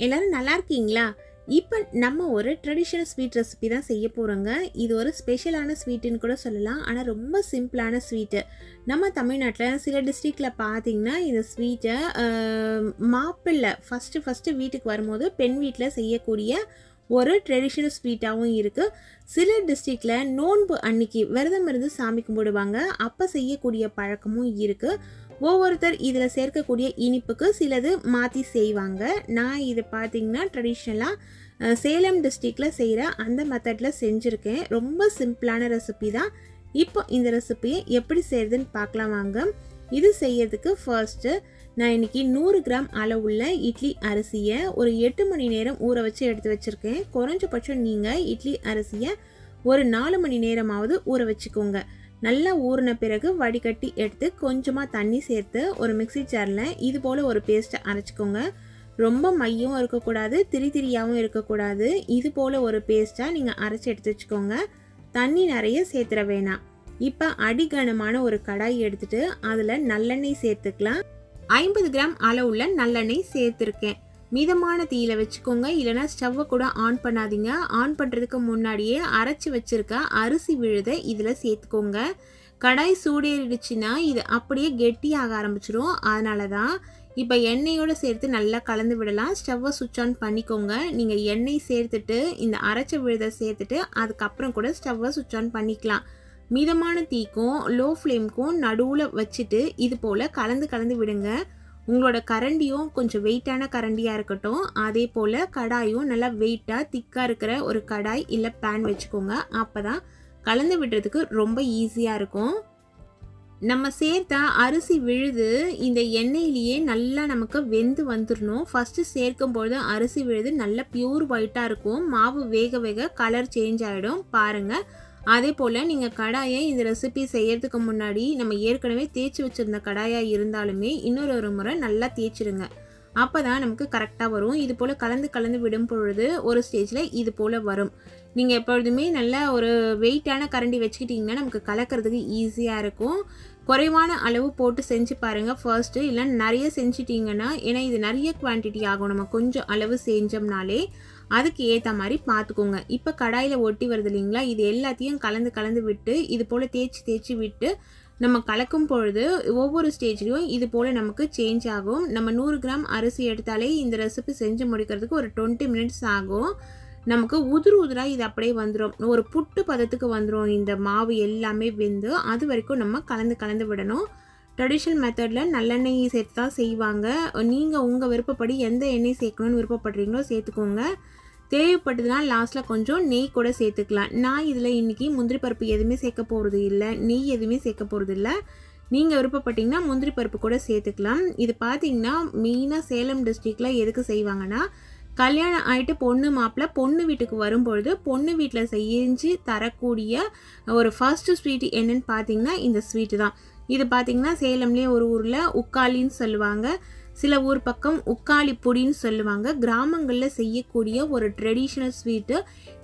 எல்லாரும் நல்லா இருக்கீங்களா? இப்போ நம்ம ஒரு ட்ரெடிஷ்னல் ஸ்வீட் ரெசிபி தான் செய்ய போகிறோங்க. இது ஒரு ஸ்பெஷலான ஸ்வீட்டுன்னு கூட சொல்லலாம். ஆனால் ரொம்ப சிம்பிளான ஸ்வீட்டு. நம்ம தமிழ்நாட்டில் சில டிஸ்ட்ரிக்டில் பார்த்தீங்கன்னா இந்த ஸ்வீட்டை மாப்பிள்ளை ஃபஸ்ட்டு வீட்டுக்கு வரும்போது பெண் வீட்டில் செய்யக்கூடிய ஒரு ட்ரெடிஷ்னல் ஸ்வீட்டாகவும் இருக்குது. சில டிஸ்ட்ரிக்டில் நோன்பு அன்னைக்கு விரதம் இருந்து சாமி கும்பிடுவாங்க, அப்போ செய்யக்கூடிய பழக்கமும் இருக்குது. ஒவ்வொருத்தர் இதில் சேர்க்கக்கூடிய இனிப்புக்கு சிலது மாற்றி செய்வாங்க. நான் இது பார்த்திங்கன்னா ட்ரெடிஷ்னலாக சேலம் டிஸ்ட்ரிக்டில் செய்கிற அந்த மெத்தடில் செஞ்சுருக்கேன். ரொம்ப சிம்பிளான ரெசிபி தான். இப்போ இந்த ரெசிபியை எப்படி செய்கிறதுன்னு பார்க்கலாம் வாங்க. இது செய்யறதுக்கு ஃபர்ஸ்ட்டு நான் இன்றைக்கி 100 கிராம் அளவுள்ள இட்லி அரிசியை ஒரு 8 மணி நேரம் ஊற வச்சு எடுத்து வச்சுருக்கேன். குறைஞ்சபட்சம் நீங்கள் இட்லி அரிசியை ஒரு 4 மணி நேரமாவது ஊற வச்சுக்கோங்க. நல்லா ஊறின பிறகு வடிகட்டி எடுத்து கொஞ்சமாக தண்ணி சேர்த்து ஒரு மிக்ஸி ஜாரில் இது போல் ஒரு பேஸ்ட்டை அரைச்சிக்கோங்க. ரொம்ப மையம் இருக்கக்கூடாது, திரியாகவும் இருக்கக்கூடாது. இது போல் ஒரு பேஸ்ட்டாக நீங்கள் அரைச்சி எடுத்து வச்சுக்கோங்க. தண்ணி நிறைய சேர்த்துற வேணாம். இப்போ அடிகனமான ஒரு கடாய் எடுத்துகிட்டு அதில் நல்லெண்ணெய் சேர்த்துக்கலாம். 50 கிராம் அளவுள்ள நல்லெண்ணெய் சேர்த்துருக்கேன். மிதமான தீயில வச்சுக்கோங்க, இல்லைனா ஸ்டவ்வை கூட ஆன் பண்ணாதீங்க. ஆன் பண்ணுறதுக்கு முன்னாடியே அரைச்சி வச்சுருக்க அரிசி விழுதை இதில் சேர்த்துக்கோங்க. கடாய் சூடேறிடுச்சுன்னா இது அப்படியே கெட்டியாக ஆரம்பிச்சிடும். அதனால தான் இப்போ எண்ணெயோடு சேர்த்து நல்லா கலந்து விடலாம். ஸ்டவ்வை சுவிட்ச் ஆன் பண்ணிக்கோங்க. நீங்கள் எண்ணெய் சேர்த்துட்டு இந்த அரைச்ச விழுதை சேர்த்துட்டு அதுக்கப்புறம் கூட ஸ்டவ்வை சுவிட்ச் ஆன் பண்ணிக்கலாம். மிதமான தீக்கும் லோ ஃப்ளேமுக்கும் நடுவில் வச்சுட்டு இது போல் கலந்து விடுங்க. உங்களோட கரண்டியும் கொஞ்சம் வெயிட்டான கரண்டியாக இருக்கட்டும். அதே போல் கடாயும் நல்லா வெயிட்டாக திக்காக இருக்கிற ஒரு கடாய் இல்லை பேன் வச்சுக்கோங்க. அப்போ தான் கலந்து விடுறதுக்கு ரொம்ப ஈஸியாக இருக்கும். நம்ம சேர்த்த அரிசி விழுது இந்த எண்ணெயிலேயே நல்லா நமக்கு வெந்து வந்துடணும். ஃபஸ்ட்டு சேர்க்கும்பொழுது அரிசி விழுது நல்லா பியூர் ஒயிட்டாக இருக்கும். மாவு வேக கலர் சேஞ்ச் ஆகிடும் பாருங்கள். அதே போல் நீங்கள் கடாயை இந்த ரெசிபி செய்யறதுக்கு முன்னாடி நம்ம ஏற்கனவே தேய்ச்சி வச்சுருந்த கடாயாக இருந்தாலுமே இன்னொரு முறை நல்லா தேய்ச்சிடுங்க. அப்போ தான் நமக்கு கரெக்டாக வரும். இது போல் கலந்து விடும் பொழுது ஒரு ஸ்டேஜில் இது போல் வரும். நீங்கள் எப்பொழுதுமே நல்லா ஒரு வெயிட்டான கரண்டி வச்சுக்கிட்டிங்கன்னா நமக்கு கலக்கிறதுக்கு ஈஸியாக இருக்கும். குறைவான அளவு போட்டு செஞ்சு பாருங்கள் ஃபர்ஸ்ட்டு. இல்லை நிறைய செஞ்சிட்டிங்கன்னா, ஏன்னா இது நிறைய குவான்டிட்டி ஆகும், நம்ம கொஞ்சம் அளவு செஞ்சோம்னாலே அதுக்கு ஏற்ற மாதிரி பார்த்துக்கோங்க. இப்போ கடாயில் ஒட்டி வருது இல்லைங்களா, இது எல்லாத்தையும் கலந்து விட்டு இது போல் தேய்ச்சி விட்டு நம்ம கலக்கும் பொழுது ஒவ்வொரு ஸ்டேஜ்லையும் இது போல் நமக்கு சேஞ்ச் ஆகும். நம்ம 100 கிராம் அரிசி எடுத்தாலே இந்த ரெசிபி செஞ்சு முடிக்கிறதுக்கு ஒரு 20 மினிட்ஸ் ஆகும். நமக்கு உதிராக இது அப்படியே வந்துடும். ஒரு புட்டு பதத்துக்கு வந்துடும். இந்த மாவு எல்லாமே வெந்து அது வரைக்கும் நம்ம கலந்து விடணும். ட்ரெடிஷ்னல் மெத்தடில் நல்லெண்ணெய் சேர்த்து தான் செய்வாங்க. நீங்கள் உங்கள் விருப்பப்படி எந்த எண்ணெய் சேர்க்கணும்னு விருப்பப்படுறீங்களோ சேர்த்துக்கோங்க. தேவைப்பட்டதுனா லாஸ்ட்டில் கொஞ்சம் நெய் கூட சேர்த்துக்கலாம். நான் இதில் இன்றைக்கி முந்திரி பருப்பு எதுவுமே சேர்க்க போகிறது இல்லை, நெய் எதுவுமே சேர்க்க போகிறது இல்லை. நீங்கள் விருப்பப்பட்டிங்கன்னா முந்திரி பருப்பு கூட சேர்த்துக்கலாம். இது பார்த்திங்கன்னா மெயினாக சேலம் டிஸ்ட்ரிக்டில் எதுக்கு செய்வாங்கன்னா, கல்யாணம் ஆகிட்டு பொண்ணு மாப்பிள்ளை பொண்ணு வீட்டுக்கு வரும்பொழுது பொண்ணு வீட்டில் செஞ்சு தரக்கூடிய ஒரு ஃபர்ஸ்ட் ஸ்வீட் என்னன்னு பார்த்தீங்கன்னா இந்த ஸ்வீட்டு தான். இது பார்த்திங்கன்னா சேலம்லேயே ஒரு ஊரில் உக்காளின்னு சொல்லுவாங்க, சில ஊர் பக்கம் உக்காளி பொடின்னு சொல்லுவாங்க. கிராமங்களில் செய்யக்கூடிய ஒரு ட்ரெடிஷ்னல் ஸ்வீட்டு.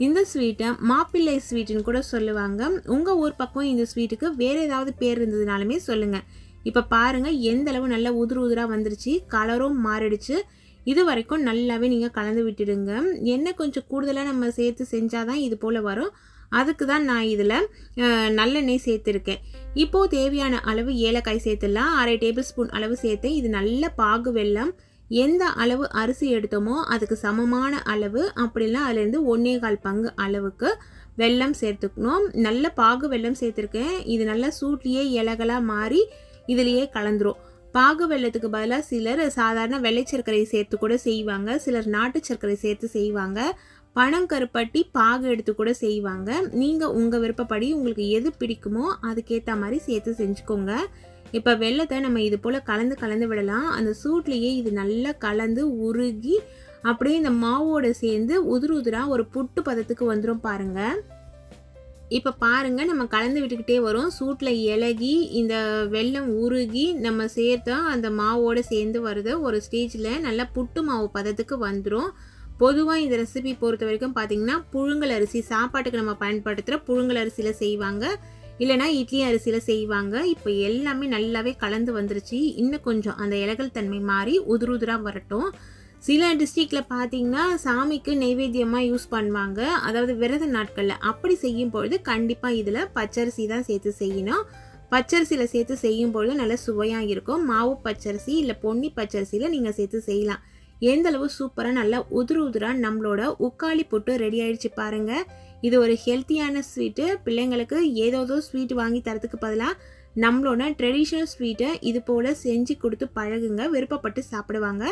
இந்த ஸ்வீட்டை மாப்பிள்ளை ஸ்வீட்டுன்னு கூட சொல்லுவாங்க. உங்கள் ஊர் பக்கம் இந்த ஸ்வீட்டுக்கு வேறு ஏதாவது பேர் இருந்ததுனாலுமே சொல்லுங்கள். இப்போ பாருங்கள் எந்த அளவு நல்லா உதிராக வந்துருச்சு, கலரும் மாறிடுச்சு. இது வரைக்கும் நல்லாவே நீங்கள் கலந்து விட்டுடுங்க. எண்ணெய் கொஞ்சம் கூடுதலாக நம்ம சேர்த்து செஞ்சால் தான் இது போல் வரும். அதுக்கு தான் நான் இதில் நல்லெண்ணெய் சேர்த்துருக்கேன். இப்போது தேவையான அளவு ஏலக்காய் சேர்த்துடலாம். 1/2 டேபிள் ஸ்பூன் அளவு சேர்த்து இது நல்ல பாகு வெல்லம். எந்த அளவு அரிசி எடுத்தோமோ அதுக்கு சமமான அளவு, அப்படிலாம் அதுலேருந்து 1/4 பங்கு அளவுக்கு வெல்லம் சேர்த்துக்கணும். நல்ல பாகு வெல்லம் சேர்த்துருக்கேன். இது நல்லா சூட்லேயே இலகலாக மாறி இதுலேயே கலந்துரும். பாகு வெல்லத்துக்கு பதிலாக சிலர் சாதாரண வெள்ளை சர்க்கரை சேர்த்து கூட செய்வாங்க, சிலர் நாட்டு சர்க்கரை சேர்த்து செய்வாங்க, பனங்கருப்பட்டி பாகு எடுத்து கூட செய்வாங்க. நீங்கள் உங்கள் விருப்பப்படி உங்களுக்கு எது பிடிக்குமோ அதுக்கேற்ற மாதிரி சேர்த்து செஞ்சுக்கோங்க. இப்போ வெல்லத்தை நம்ம இது போல் கலந்து விடலாம். அந்த சூட்லேயே இது நல்லா கலந்து உருகி அப்படியே இந்த மாவோடு சேர்ந்து உதிராக ஒரு புட்டு பதத்துக்கு வந்துடும் பாருங்கள். இப்போ பாருங்கள் நம்ம கலந்து விட்டுக்கிட்டே வரும். சூட்டில் இலகி இந்த வெல்லம் உருகி நம்ம சேர்த்தா அந்த மாவோடு சேர்ந்து வருது. ஒரு ஸ்டேஜில் நல்லா புட்டு மாவு பதத்துக்கு வந்துடும். பொதுவாக இந்த ரெசிபி பொறுத்த வரைக்கும் பார்த்திங்கன்னா புழுங்கல் அரிசி, சாப்பாட்டுக்கு நம்ம பயன்படுத்துகிற புழுங்கல் அரிசியில் செய்வாங்க, இல்லைனா இட்லி அரிசியில் செய்வாங்க. இப்போ எல்லாமே நல்லாவே கலந்து வந்துருச்சு. இன்னும் கொஞ்சம் அந்த இலகல் தன்மை மாறி உதிராக வரட்டும். சில டிஸ்ட்ரிக்டில் பார்த்தீங்கன்னா சாமிக்கு நெய்வேத்தியமாக யூஸ் பண்ணுவாங்க, அதாவது விரத நாட்களில். அப்படி செய்யும் பொழுது கண்டிப்பாக இதில் பச்சரிசி தான் சேர்த்து செய்யணும். பச்சரிசியில் சேர்த்து செய்யும் பொழுது நல்ல சுவையாக இருக்கும். மாவு பச்சரிசி இல்லை பொன்னி பச்சரிசியில் நீங்கள் சேர்த்து செய்யலாம். எந்த அளவு சூப்பராக நல்லா உதிரு உதிராக நம்மளோட உக்காளி புட்டு ரெடி ஆயிடுச்சு பாருங்கள். இது ஒரு ஹெல்த்தியான ஸ்வீட்டு. பிள்ளைங்களுக்கு ஏதோ ஸ்வீட் வாங்கி தரத்துக்கு பதிலாக நம்மளோட ட்ரெடிஷ்னல் ஸ்வீட்டை இது போல் செஞ்சு கொடுத்து பழகுங்க. விருப்பப்பட்டு சாப்பிடுவாங்க.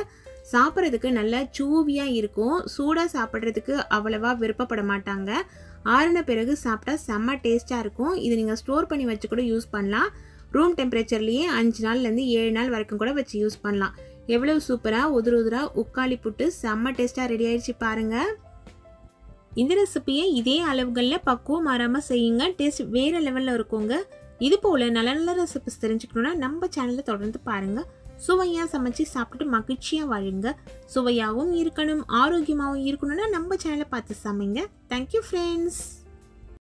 சாப்பிட்றதுக்கு நல்லா சூவியாக இருக்கும். சூடாக சாப்பிட்றதுக்கு அவ்வளவா விருப்பப்பட மாட்டாங்க. ஆறின பிறகு சாப்பிட்டா செம்ம டேஸ்ட்டாக இருக்கும். இது நீங்கள் ஸ்டோர் பண்ணி வச்சு கூட யூஸ் பண்ணலாம். ரூம் டெம்பரேச்சர்லேயே 5 நாள்லேருந்து 7 நாள் வரைக்கும் கூட வச்சு யூஸ் பண்ணலாம். எவ்வளவு சூப்பராக உதிராக உக்காளி புட்டு செம்ம டேஸ்ட்டாக ரெடி ஆயிடுச்சு பாருங்கள். இந்த ரெசிபியை இதே அளவுகளில் பக்குவம் மாறாமல் செய்யுங்க. டேஸ்ட் வேறு லெவலில் இருக்குங்க. இது போல் நல்ல நல்ல ரெசிபிஸ் தெரிஞ்சுக்கணுன்னா நம்ம சேனலை தொடர்ந்து பாருங்கள். சுவையாக சமைச்சு சாப்பிட்டு மகிழ்ச்சியாக வாழுங்க. சுவையாகவும் இருக்கணும், ஆரோக்கியமாகவும் இருக்கணும்னா நம்ம சேனலை பார்த்து சமைங்க. Thank you friends.